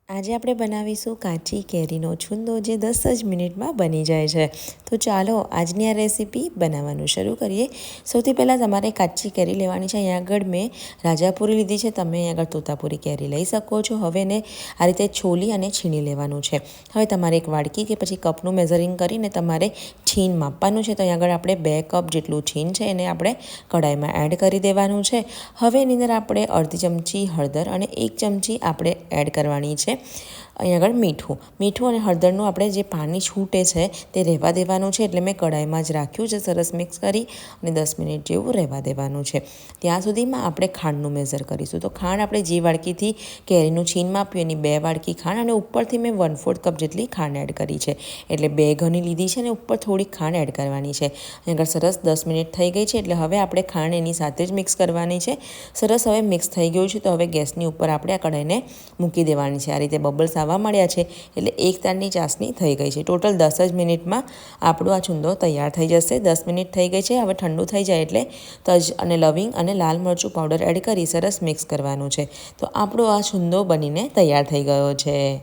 આજે આપણે બનાવીશું કાચી કેરીનો છુંદો જે 10 જ મિનિટમાં બની જાય છે। તો ચાલો આજની આ રેસીપી બનાવવાનું શરૂ કરીએ। સૌથી પહેલાં તમારે કાચી કેરી લેવાની છે। અહીંયા આગળ મેં રાજાપુરી લીધી છે, તમે અહીંયા આગળ તોતાપુરી કેરી લઈ શકો છો। હવે એને આ રીતે છોલી અને છીણી લેવાનું છે। હવે તમારે એક વાડકી કે પછી કપનું મેઝરિંગ કરીને તમારે છીણ માપવાનું છે। તો અહીંયા આગળ આપણે 2 કપ જેટલું છીણ છે એને આપણે કઢાઈમાં એડ કરી દેવાનું છે। હવે એની અંદર આપણે અડધી ચમચી હળદર અને 1 ચમચી આપણે એડ કરવાની છે અહીંયા આગળ મીઠું અને હળદરનું આપણે જે પાણી છૂટે છે તે રહેવા દેવાનું છે। એટલે મેં કઢાઈમાં જ રાખ્યું છે, સરસ મિક્સ કરી અને 10 મિનિટ જેવું રહેવા દેવાનું છે। ત્યાં સુધીમાં આપણે ખાંડનું મેઝર કરીશું। તો ખાંડ આપણે જે વાડકીથી કેરીનું છીણ માપ્યું એની 2 વાડકી ખાંડ અને ઉપરથી મેં 1/4 કપ જેટલી ખાંડ એડ કરી છે। એટલે 2 ઘણી લીધી છે અને ઉપર થોડી ખાંડ એડ કરવાની છે। અહીંયા આગળ સરસ 10 મિનિટ થઈ ગઈ છે, એટલે હવે આપણે ખાંડ એની સાથે જ મિક્સ કરવાની છે। સરસ હવે મિક્સ થઈ ગયું છે, તો હવે ગેસની ઉપર આપણે આ કઢાઈને મૂકી દેવાની છે। આ રીતે બબલ્સ આવવા મળ્યા છે એટલે 1 તારની ચાસણી થઈ ગઈ છે। ટોટલ 10 જ મિનિટમાં આપણો આ છુંદો તૈયાર થઈ જશે। 10 મિનિટ થઈ ગઈ છે। હવે ઠંડુ થઈ જાય એટલે તજ અને લવિંગ અને લાલ મરચું પાવડર એડ કરી સરસ મિક્સ કરવાનું છે। તો આપણો આ છુંદો બનીને તૈયાર થઈ ગયો છે।